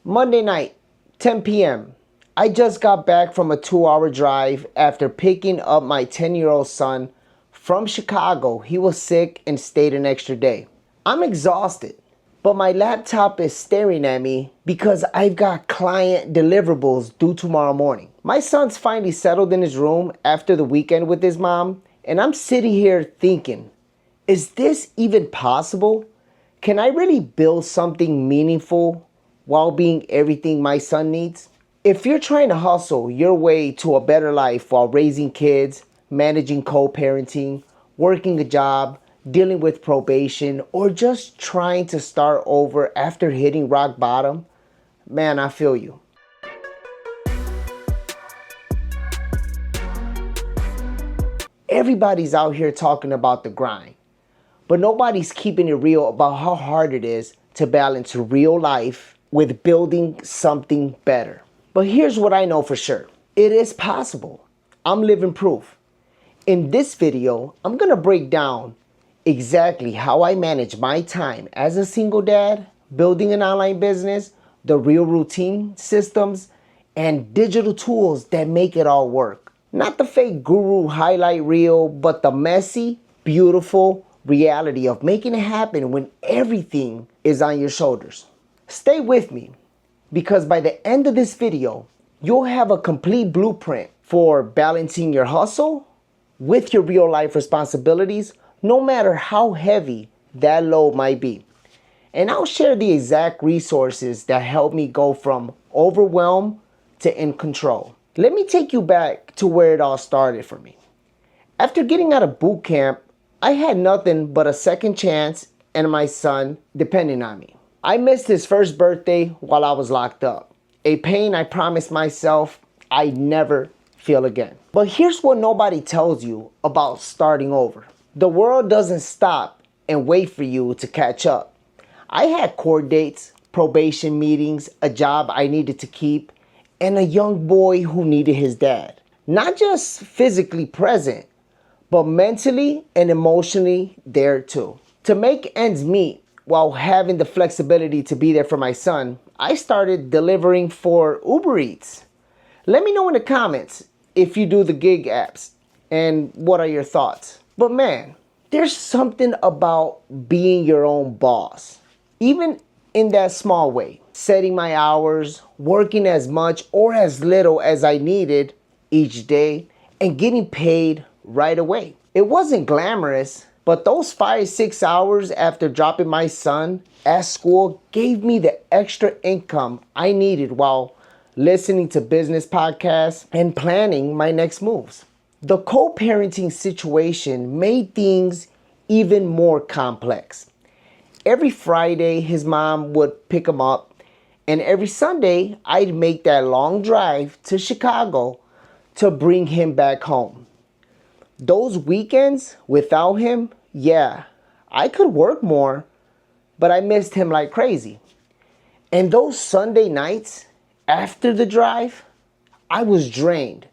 Monday night, 10 p.m. I just got back from a 2-hour drive after picking up my 10-year-old son from Chicago. He was sick and stayed an extra day. I'm exhausted, but my laptop is staring at me because I've got client deliverables due tomorrow morning. My son's finally settled in his room after the weekend with his mom, and I'm sitting here thinking, is this even possible? Can I really build something meaningful while being everything my son needs? If you're trying to hustle your way to a better life while raising kids, managing co-parenting, working a job, dealing with probation, or just trying to start over after hitting rock bottom, man, I feel you. Everybody's out here talking about the grind, but nobody's keeping it real about how hard it is to balance real life with building something better. But here's what I know for sure. It is possible. I'm living proof. In this video, I'm gonna break down exactly how I manage my time as a single dad, building an online business, the real routine systems, and digital tools that make it all work. Not the fake guru highlight reel, but the messy, beautiful reality of making it happen when everything is on your shoulders. Stay with me, because by the end of this video, you'll have a complete blueprint for balancing your hustle with your real life responsibilities, no matter how heavy that load might be. And I'll share the exact resources that help me go from overwhelmed to in control. Let me take you back to where it all started for me. After getting out of boot camp, I had nothing but a second chance and my son depending on me. I missed his first birthday while I was locked up. A pain I promised myself I'd never feel again. But here's what nobody tells you about starting over. The world doesn't stop and wait for you to catch up. I had court dates, probation meetings, a job I needed to keep, and a young boy who needed his dad. Not just physically present, but mentally and emotionally there too. To make ends meet, while having the flexibility to be there for my son, I started delivering for Uber Eats. Let me know in the comments if you do the gig apps and what are your thoughts. But man, there's something about being your own boss. Even in that small way, setting my hours, working as much or as little as I needed each day, and getting paid right away. It wasn't glamorous, but those 5-6 hours after dropping my son at school gave me the extra income I needed while listening to business podcasts and planning my next moves. The co-parenting situation made things even more complex. Every Friday, his mom would pick him up, and every Sunday, I'd make that long drive to Chicago to bring him back home. Those weekends without him, yeah, I could work more, but I missed him like crazy. And those Sunday nights after the drive, I was drained,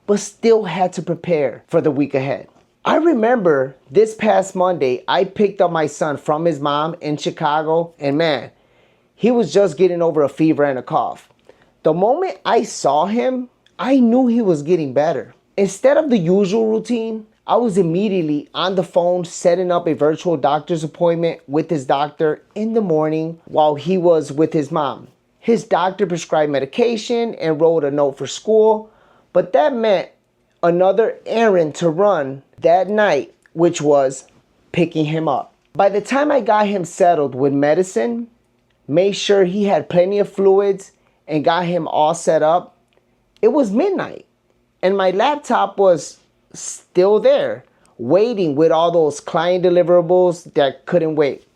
but still had to prepare for the week ahead. I remember this past Monday, I picked up my son from his mom in Chicago, and man, he was just getting over a fever and a cough. The moment I saw him, I knew he was getting better. Instead of the usual routine, I was immediately on the phone setting up a virtual doctor's appointment with his doctor in the morning while he was with his mom. His doctor prescribed medication and wrote a note for school, but that meant another errand to run that night, which was picking him up. By the time I got him settled with medicine, made sure he had plenty of fluids, and got him all set up, it was midnight. And my laptop was still there, waiting with all those client deliverables that couldn't wait.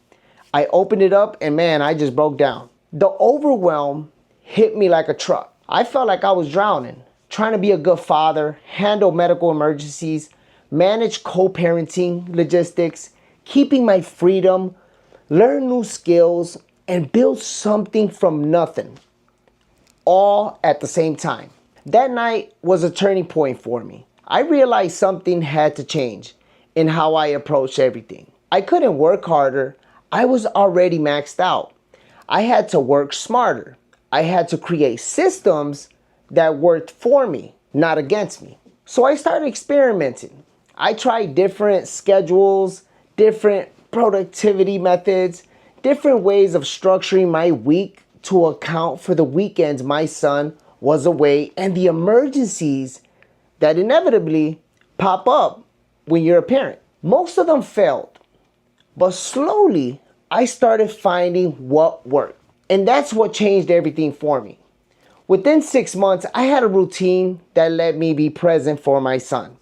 I opened it up and man, I just broke down. The overwhelm hit me like a truck. I felt like I was drowning, trying to be a good father, handle medical emergencies, manage co-parenting logistics, keeping my freedom, learn new skills, and build something from nothing, all at the same time. That night was a turning point for me. I realized something had to change in how I approached everything. I couldn't work harder. I was already maxed out. I had to work smarter. I had to create systems that worked for me, not against me. So I started experimenting. I tried different schedules, different productivity methods, different ways of structuring my week to account for the weekends my son was away and the emergencies that inevitably pop up when you're a parent. Most of them failed, but slowly I started finding what worked. And that's what changed everything for me. Within 6 months, I had a routine that let me be present for my son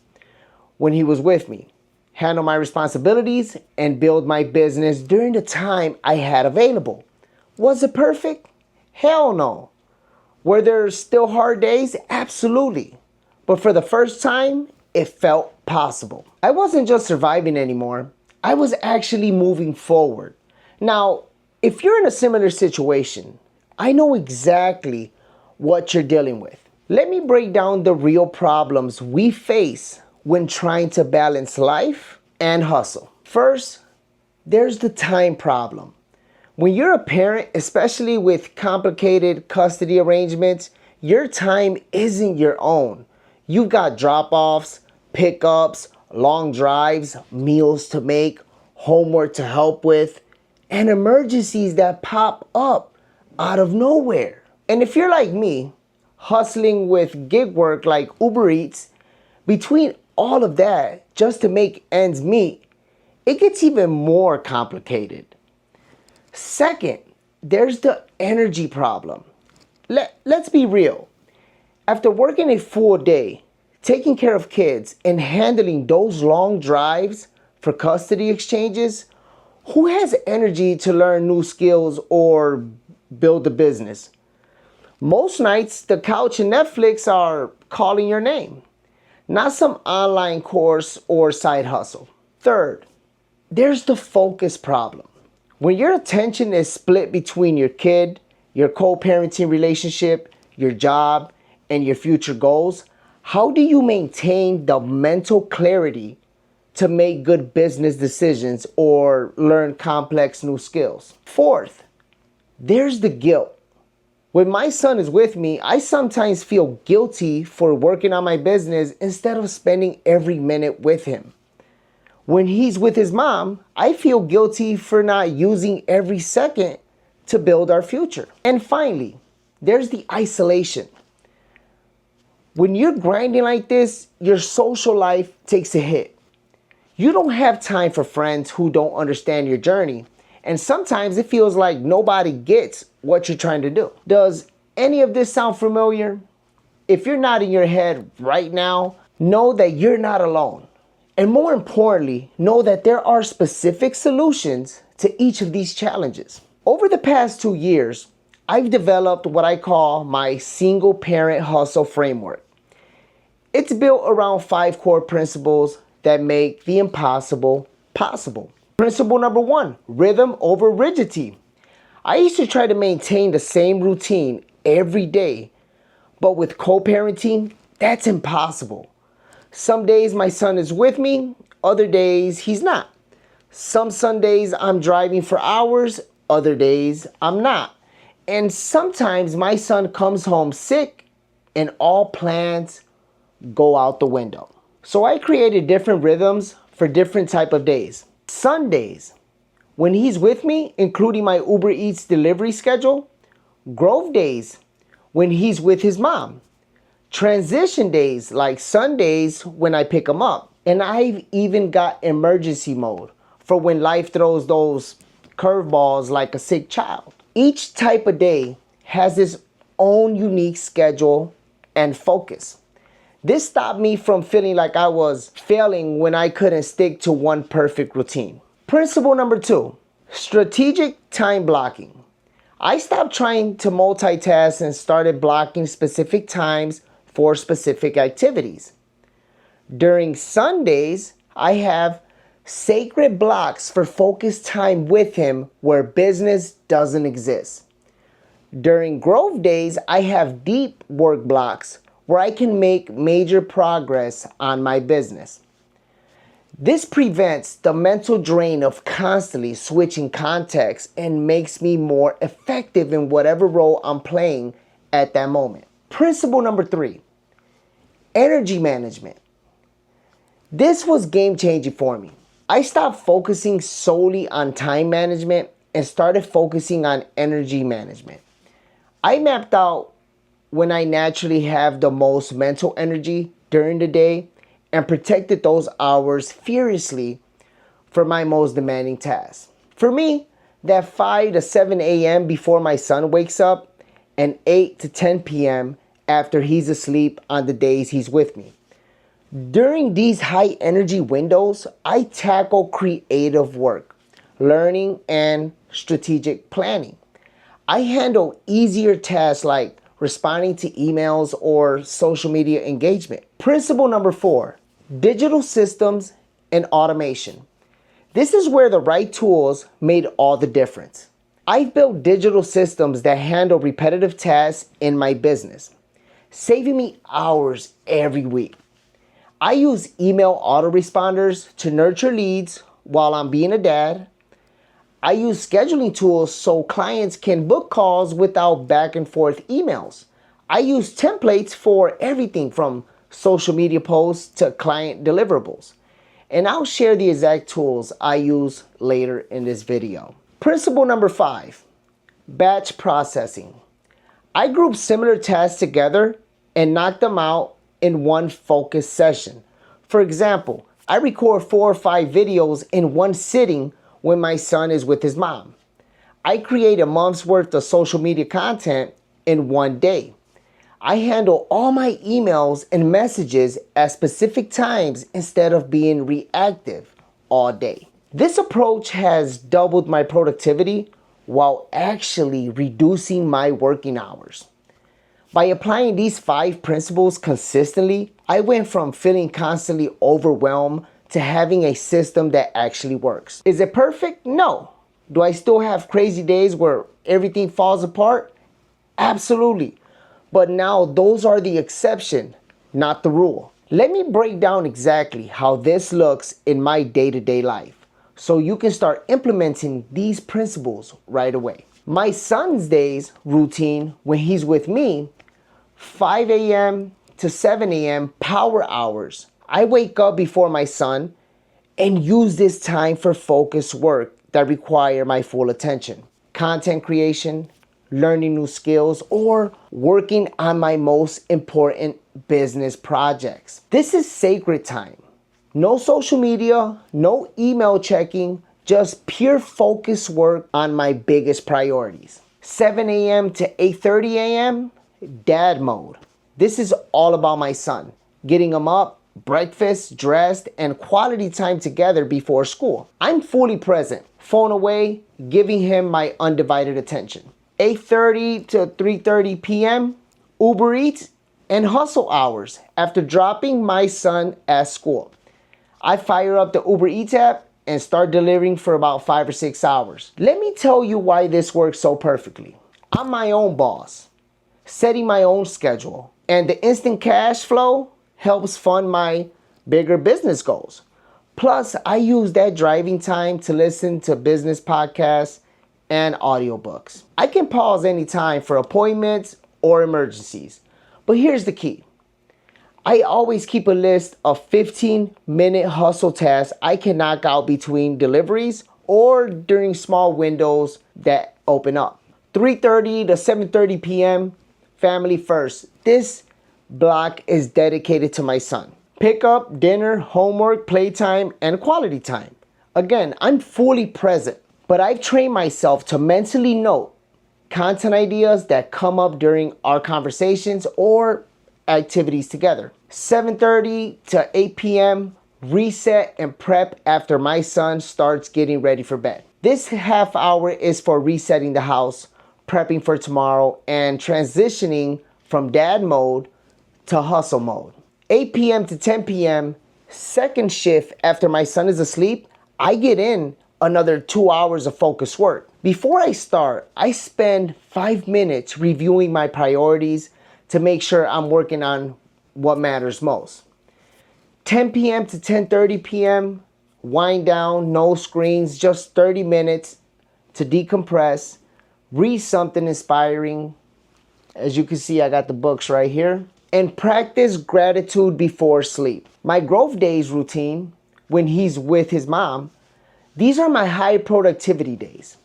when he was with me, handle my responsibilities, and build my business during the time I had available. Was it perfect? Hell no. Were there still hard days? Absolutely. But for the first time, it felt possible. I wasn't just surviving anymore. I was actually moving forward. Now, if you're in a similar situation, I know exactly what you're dealing with. Let me break down the real problems we face when trying to balance life and hustle. First, there's the time problem. When you're a parent, especially with complicated custody arrangements, your time isn't your own. You've got drop-offs, pickups, long drives, meals to make, homework to help with, and emergencies that pop up out of nowhere. And if you're like me, hustling with gig work like Uber Eats, between all of that just to make ends meet, it gets even more complicated. Second, there's the energy problem. Let's be real. After working a full day, taking care of kids, and handling those long drives for custody exchanges, who has energy to learn new skills or build a business? Most nights, the couch and Netflix are calling your name, not some online course or side hustle. Third, there's the focus problem. When your attention is split between your kid, your co-parenting relationship, your job, and your future goals, how do you maintain the mental clarity to make good business decisions or learn complex new skills? Fourth, there's the guilt. When my son is with me, I sometimes feel guilty for working on my business instead of spending every minute with him. When he's with his mom, I feel guilty for not using every second to build our future. And finally, there's the isolation. When you're grinding like this, your social life takes a hit. You don't have time for friends who don't understand your journey. And sometimes it feels like nobody gets what you're trying to do. Does any of this sound familiar? If you're nodding your head right now, know that you're not alone. And more importantly, know that there are specific solutions to each of these challenges. Over the past 2 years, I've developed what I call my single parent hustle framework. It's built around 5 core principles that make the impossible possible. Principle number 1, rhythm over rigidity. I used to try to maintain the same routine every day, but with co-parenting, that's impossible. Some days my son is with me, other days he's not. Some Sundays I'm driving for hours, other days I'm not. And sometimes my son comes home sick and all plans go out the window. So I created different rhythms for different type of days. Sundays, when he's with me, including my Uber Eats delivery schedule. Growth days, when he's with his mom. Transition days, like Sundays when I pick him up. And I've even got emergency mode for when life throws those curveballs like a sick child. Each type of day has its own unique schedule and focus. This stopped me from feeling like I was failing when I couldn't stick to one perfect routine. Principle number 2, strategic time blocking. I stopped trying to multitask and started blocking specific times for specific activities. During Sundays, I have sacred blocks for focused time with him where business doesn't exist. During growth days, I have deep work blocks where I can make major progress on my business. This prevents the mental drain of constantly switching contexts and makes me more effective in whatever role I'm playing at that moment. Principle number 3, energy management. This was game changing for me. I stopped focusing solely on time management and started focusing on energy management. I mapped out when I naturally have the most mental energy during the day and protected those hours furiously for my most demanding tasks. For me, that 5 to 7 a.m. before my son wakes up and 8 to 10 p.m. after he's asleep on the days he's with me. During these high energy windows, I tackle creative work, learning, and strategic planning. I handle easier tasks like responding to emails or social media engagement. Principle number 4, digital systems and automation. This is where the right tools made all the difference. I've built digital systems that handle repetitive tasks in my business, saving me hours every week. I use email autoresponders to nurture leads while I'm being a dad. I use scheduling tools so clients can book calls without back and forth emails. I use templates for everything from social media posts to client deliverables. And I'll share the exact tools I use later in this video. Principle number 5, batch processing. I group similar tasks together and knock them out in one focused session. For example, I record 4 or 5 videos in one sitting when my son is with his mom. I create a month's worth of social media content in one day. I handle all my emails and messages at specific times instead of being reactive all day. This approach has doubled my productivity while actually reducing my working hours. By applying these 5 principles consistently, I went from feeling constantly overwhelmed to having a system that actually works. Is it perfect? No. Do I still have crazy days where everything falls apart? Absolutely. But now those are the exception, not the rule. Let me break down exactly how this looks in my day-to-day life so you can start implementing these principles right away. My son's days routine when he's with me, 5 a.m. to 7 a.m. power hours. I wake up before my son and use this time for focused work that require my full attention. Content creation, learning new skills, or working on my most important business projects. This is sacred time. No social media, no email checking, just pure focused work on my biggest priorities. 7 a.m. to 8:30 a.m., dad mode. This is all about my son. Getting him up, breakfast, dressed, and quality time together before school. I'm fully present, phone away, giving him my undivided attention. 8:30 to 3:30 p.m., Uber Eats and hustle hours after dropping my son at school. I fire up the Uber Eats app and start delivering for about 5 or 6 hours. Let me tell you why this works so perfectly. I'm my own boss, setting my own schedule, and the instant cash flow helps fund my bigger business goals. Plus, I use that driving time to listen to business podcasts and audiobooks. I can pause anytime for appointments or emergencies. But here's the key. I always keep a list of 15-minute hustle tasks I can knock out between deliveries or during small windows that open up. 3:30 to 7:30 p.m., family first. This block is dedicated to my son. Pick up, dinner, homework, playtime, and quality time. Again, I'm fully present, but I've trained myself to mentally note content ideas that come up during our conversations or activities together. 7:30 to 8 p.m., reset and prep after my son starts getting ready for bed. This half hour is for resetting the house, prepping for tomorrow, and transitioning from dad mode to hustle mode. 8 p.m. to 10 p.m., second shift after my son is asleep, I get in another 2 hours of focused work. Before I start, I spend 5 minutes reviewing my priorities to make sure I'm working on what matters most. 10 p.m. to 10:30 p.m., wind down, no screens, just 30 minutes to decompress, read something inspiring. As you can see, I got the books right here. And practice gratitude before sleep. My growth days routine, when he's with his mom, these are my high productivity days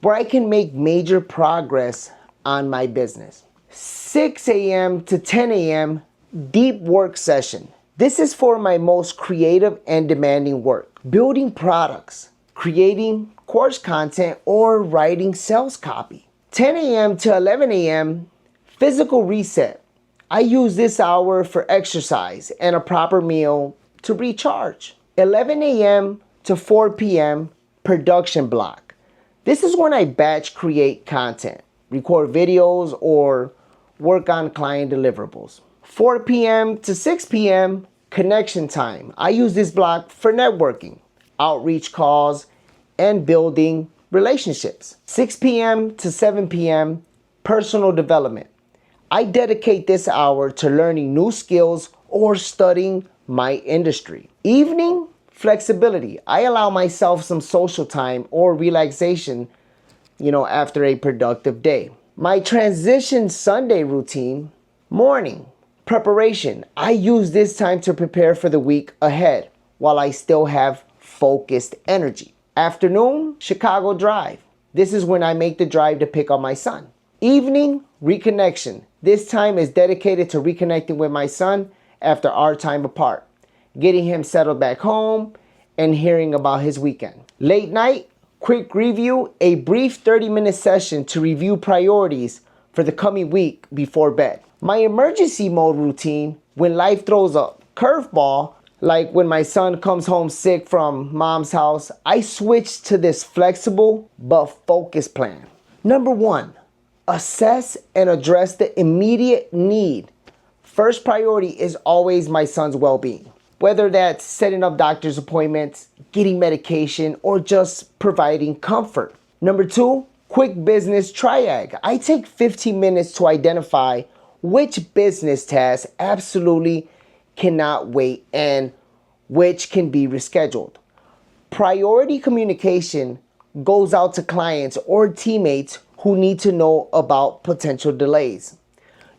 where I can make major progress on my business. 6 a.m. to 10 a.m. deep work session. This is for my most creative and demanding work. Building products, creating course content, or writing sales copy. 10 a.m. to 11 a.m. physical reset. I use this hour for exercise and a proper meal to recharge. 11 a.m. to 4 p.m. production block. This is when I batch create content, record videos, or work on client deliverables. 4 p.m. to 6 p.m. connection time. I use this block for networking, outreach calls, and building relationships. 6 p.m. to 7 p.m. personal development. I dedicate this hour to learning new skills or studying my industry. Evening flexibility. I allow myself some social time or relaxation, after a productive day. My transition Sunday routine. Morning preparation. I use this time to prepare for the week ahead while I still have focused energy. Afternoon, Chicago drive. This is when I make the drive to pick up my son. Evening, reconnection. This time is dedicated to reconnecting with my son after our time apart, getting him settled back home, and hearing about his weekend. Late night, quick review, a brief 30-minute session to review priorities for the coming week before bed. My emergency mode routine, when life throws a curveball, like when my son comes home sick from mom's house, I switch to this flexible but focused plan. Number 1, assess and address the immediate need. First priority is always my son's well-being, whether that's setting up doctor's appointments, getting medication, or just providing comfort. Number 2, quick business triad. I take 15 minutes to identify which business tasks absolutely cannot wait and which can be rescheduled. Priority communication goes out to clients or teammates who need to know about potential delays.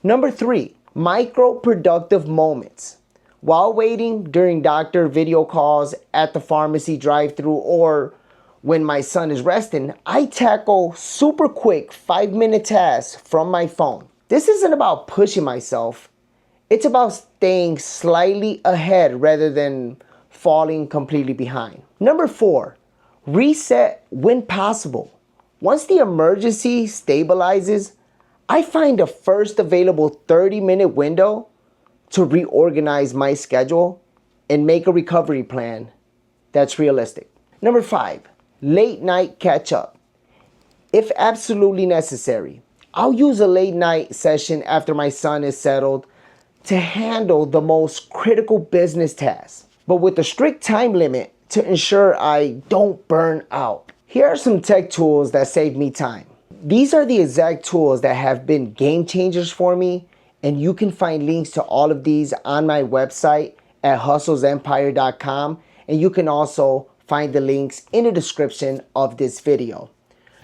Number 3, micro productive moments. While waiting, during doctor video calls, at the pharmacy drive-thru, or when my son is resting, I tackle super quick 5-minute tasks from my phone. This isn't about pushing myself. It's about staying slightly ahead rather than falling completely behind. Number 4, reset when possible. Once the emergency stabilizes, I find the first available 30-minute window to reorganize my schedule and make a recovery plan that's realistic. Number 5, late night catch up. If absolutely necessary, I'll use a late night session after my son is settled to handle the most critical business tasks, but with a strict time limit to ensure I don't burn out. Here are some tech tools that save me time. These are the exact tools that have been game changers for me, and you can find links to all of these on my website at hustlesempire.com, and you can also find the links in the description of this video.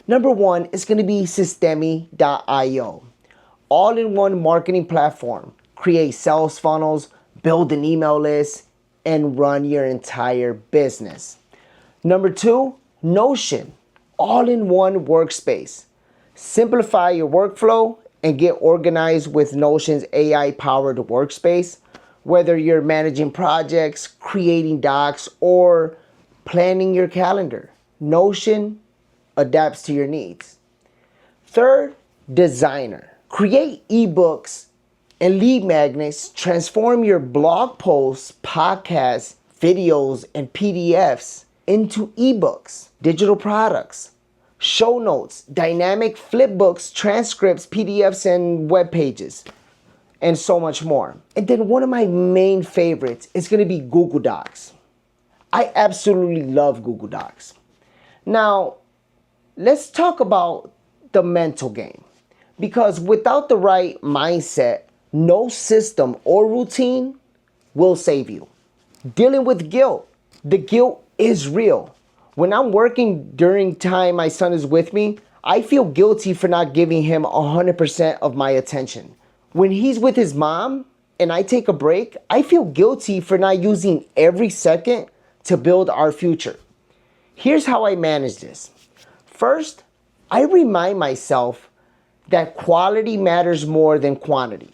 Number 1 is going to be Systemi.io. All-in-one marketing platform. Create sales funnels, build an email list, and run your entire business. Number 2, Notion. All-in-one workspace. Simplify your workflow and get organized with Notion's AI-powered workspace. Whether you're managing projects, creating docs, or planning your calendar, Notion adapts to your needs. Third, Designer. Create ebooks and lead magnets. Transform your blog posts, podcasts, videos, and PDFs into ebooks, digital products, show notes, dynamic flipbooks, transcripts, PDFs, and web pages, and so much more. And then one of my main favorites is going to be Google Docs. I absolutely love Google Docs. Now, let's talk about the mental game, because without the right mindset, no system or routine will save you. Dealing with guilt. The guilt is real. When I'm working during time my son is with me, I feel guilty for not giving him 100% of my attention. When he's with his mom and I take a break, I feel guilty for not using every second to build our future. Here's how I manage this. First, I remind myself that quality matters more than quantity.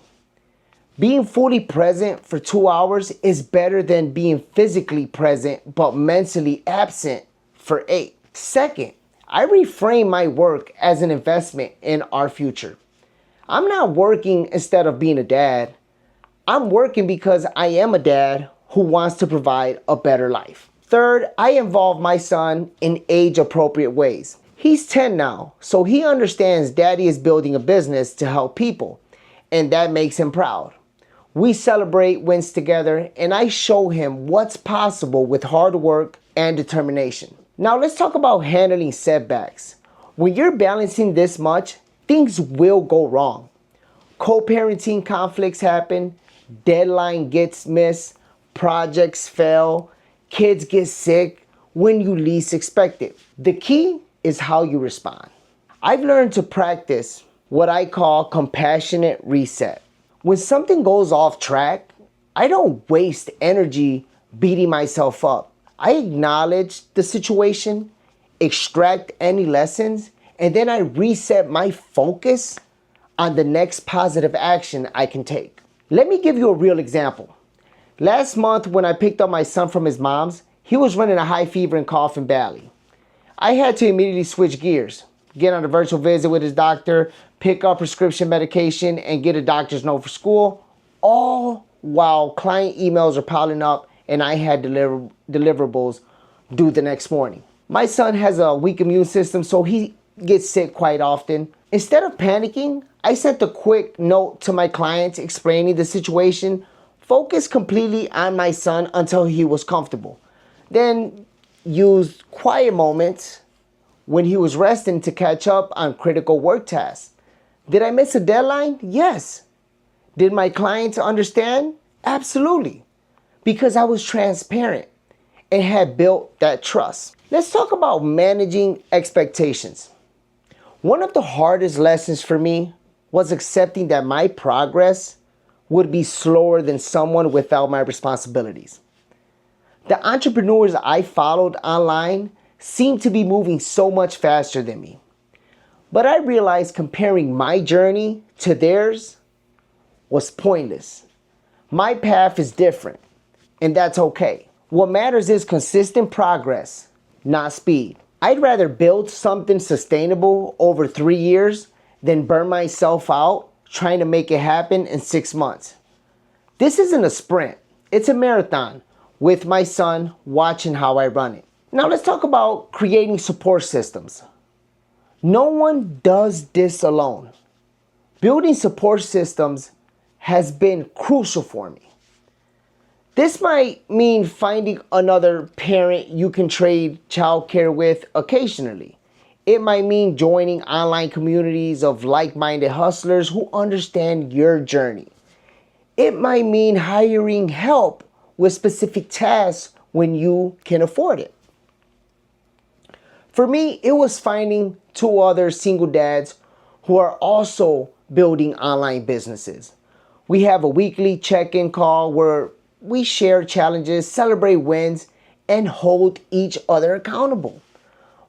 Being fully present for 2 hours is better than being physically present but mentally absent for 8. Second, I reframe my work as an investment in our future. I'm not working instead of being a dad. I'm working because I am a dad who wants to provide a better life. Third, I involve my son in age-appropriate ways. He's 10 now, so he understands daddy is building a business to help people, and that makes him proud. We celebrate wins together, and I show him what's possible with hard work and determination. Now let's talk about handling setbacks. When you're balancing this much, things will go wrong. Co-parenting conflicts happen, deadline gets missed, projects fail, kids get sick when you least expect it. The key is how you respond. I've learned to practice what I call compassionate reset. When something goes off track, I don't waste energy beating myself up. I acknowledge the situation, extract any lessons, and then I reset my focus on the next positive action I can take. Let me give you a real example. Last month when I picked up my son from his mom's, he was running a high fever and coughing badly. I had to immediately switch gears, get on a virtual visit with his doctor, pick up prescription medication, and get a doctor's note for school, all while client emails are piling up and I had deliverables due the next morning. My son has a weak immune system, so he gets sick quite often. Instead of panicking, I sent a quick note to my clients explaining the situation, focused completely on my son until he was comfortable. Then used quiet moments when he was resting to catch up on critical work tasks. Did I miss a deadline? Yes. Did my clients understand? Absolutely. Because I was transparent and had built that trust. Let's talk about managing expectations. One of the hardest lessons for me was accepting that my progress would be slower than someone without my responsibilities. The entrepreneurs I followed online seemed to be moving so much faster than me. But I realized comparing my journey to theirs was pointless. My path is different, and that's okay. What matters is consistent progress, not speed. I'd rather build something sustainable over 3 years than burn myself out trying to make it happen in 6 months. This isn't a sprint, it's a marathon with my son watching how I run it. Now let's talk about creating support systems. No one does this alone. Building support systems has been crucial for me. This might mean finding another parent you can trade childcare with occasionally. It might mean joining online communities of like-minded hustlers who understand your journey. It might mean hiring help with specific tasks when you can afford it. For me, it was finding 2 other single dads who are also building online businesses. We have a weekly check-in call where we share challenges, celebrate wins, and hold each other accountable.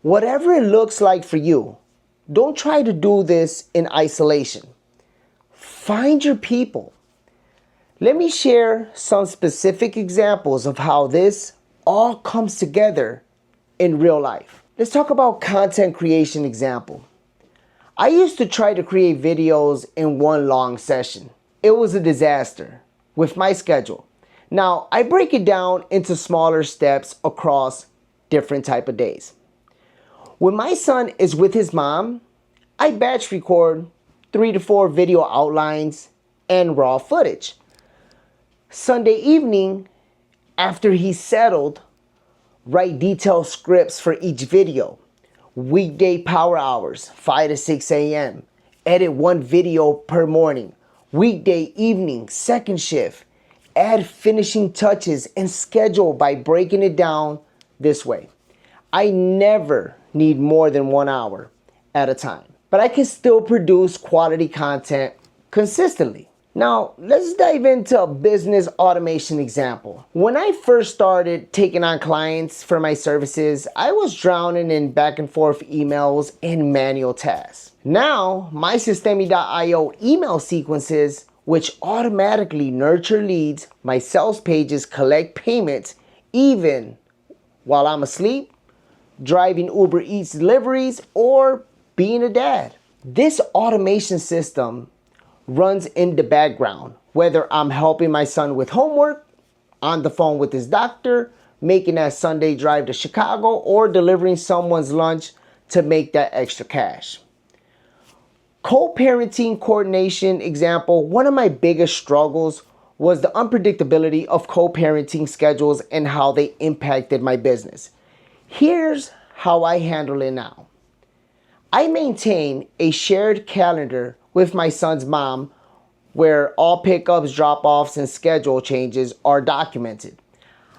Whatever it looks like for you, don't try to do this in isolation. Find your people. Let me share some specific examples of how this all comes together in real life. Let's talk about content creation example. I used to try to create videos in one long session. It was a disaster with my schedule. Now, I break it down into smaller steps across different type of days. When my son is with his mom, I batch record 3 to 4 video outlines and raw footage. Sunday evening, after he's settled, write detailed scripts for each video. Weekday power hours, 5 to 6 a.m. Edit 1 video per morning. Weekday evening, second shift. add finishing touches and schedule by breaking it down this way. I never need more than 1 hour at a time, but I can still produce quality content consistently. Now, let's dive into a business automation example. When I first started taking on clients for my services, I was drowning in back and forth emails and manual tasks. Now, my Systemi.io email sequences, which automatically nurture leads, my sales pages collect payments even while I'm asleep, driving Uber Eats deliveries, or being a dad. This automation system runs in the background, whether I'm helping my son with homework, on the phone with his doctor, making that Sunday drive to Chicago, or delivering someone's lunch to make that extra cash. Co-parenting coordination example, one of my biggest struggles was the unpredictability of co-parenting schedules and how they impacted my business. Here's how I handle it now. I maintain a shared calendar with my son's mom where all pickups, drop-offs, and schedule changes are documented.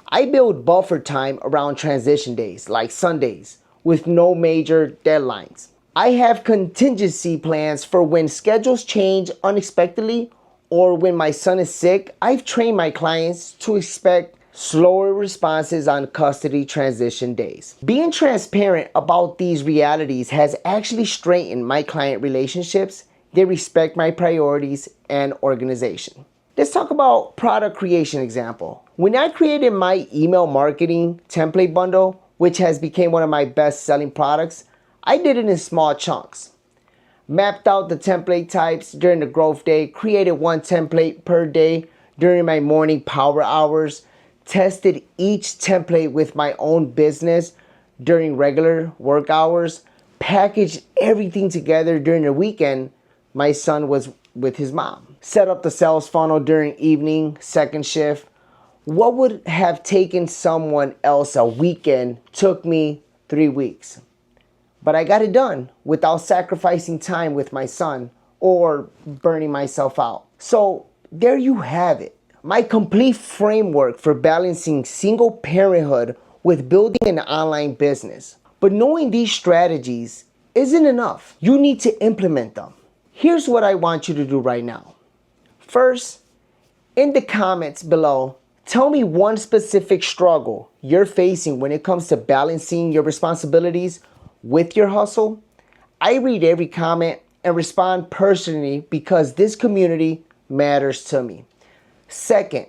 I build buffer time around transition days, like Sundays, with no major deadlines. I have contingency plans for when schedules change unexpectedly or when my son is sick. I've trained my clients to expect slower responses on custody transition days. Being transparent about these realities has actually strengthened my client relationships. They respect my priorities and organization. Let's talk about product creation example. When I created my email marketing template bundle, which has become one of my best selling products, I did it in small chunks. Mapped out the template types during the growth day, created one template per day during my morning power hours, tested each template with my own business during regular work hours, packaged everything together during the weekend my son was with his mom. Set up the sales funnel during evening, second shift. What would have taken someone else a weekend took me 3 weeks. But I got it done without sacrificing time with my son or burning myself out. So there you have it. My complete framework for balancing single parenthood with building an online business. But knowing these strategies isn't enough. You need to implement them. Here's what I want you to do right now. First, in the comments below, tell me one specific struggle you're facing when it comes to balancing your responsibilities with your hustle. I read every comment and respond personally because this community matters to me. Second,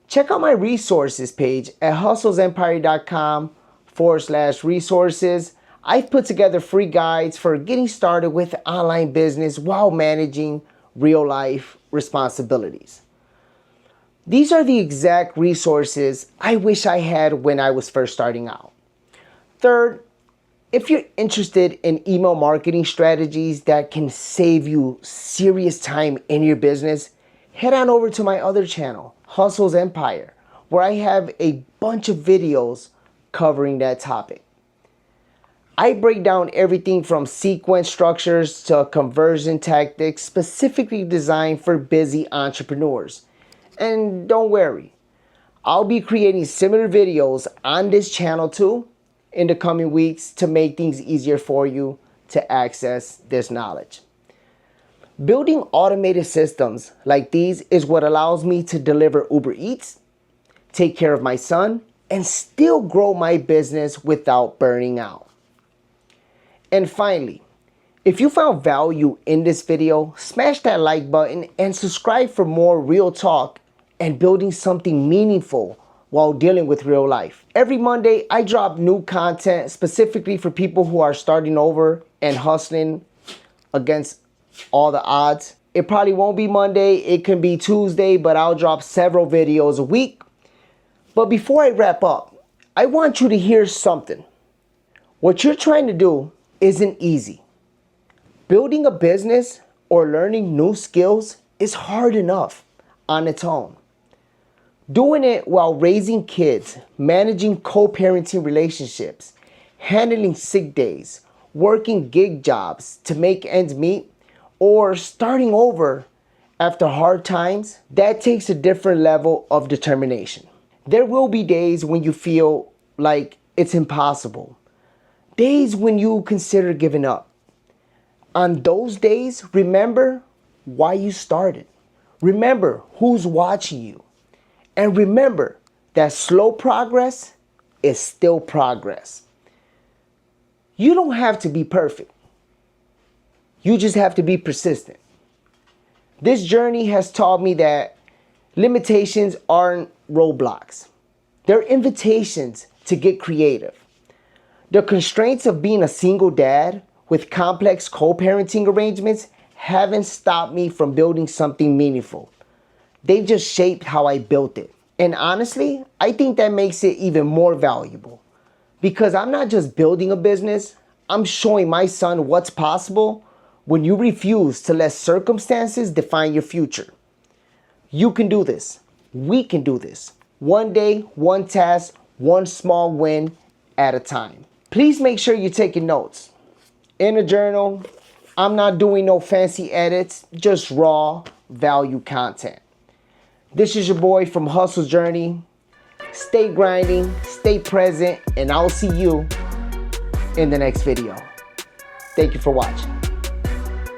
check out my resources page at hustlesempire.com/resources. I've put together free guides for getting started with online business while managing real life responsibilities. These are the exact resources I wish I had when I was first starting out. Third, if you're interested in email marketing strategies that can save you serious time in your business, head on over to my other channel, Hustles Empire, where I have a bunch of videos covering that topic. I break down everything from sequence structures to conversion tactics specifically designed for busy entrepreneurs. And don't worry, I'll be creating similar videos on this channel too in the coming weeks to make things easier for you to access this knowledge. Building automated systems like these is what allows me to deliver Uber Eats, take care of my son, and still grow my business without burning out. And finally, if you found value in this video, smash that like button and subscribe for more real talk and building something meaningful while dealing with real life. Every Monday, I drop new content specifically for people who are starting over and hustling against all the odds. It probably won't be Monday, it can be Tuesday, but I'll drop several videos a week. But before I wrap up, I want you to hear something. What you're trying to do isn't easy. Building a business or learning new skills is hard enough on its own. Doing it while raising kids, managing co-parenting relationships, handling sick days, working gig jobs to make ends meet, or starting over after hard times, that takes a different level of determination. There will be days when you feel like it's impossible. Days when you consider giving up. On those days, remember why you started. Remember who's watching you. And remember that slow progress is still progress. You don't have to be perfect. You just have to be persistent. This journey has taught me that limitations aren't roadblocks. They're invitations to get creative. The constraints of being a single dad with complex co-parenting arrangements haven't stopped me from building something meaningful. They've just shaped how I built it. And honestly, I think that makes it even more valuable. Because I'm not just building a business, I'm showing my son what's possible when you refuse to let circumstances define your future. You can do this. We can do this. One day, one task, one small win at a time. Please make sure you're taking notes. In a journal, I'm not doing no fancy edits, just raw value content. This is your boy from Hustle Journey. Stay grinding, stay present, and I'll see you in the next video. Thank you for watching.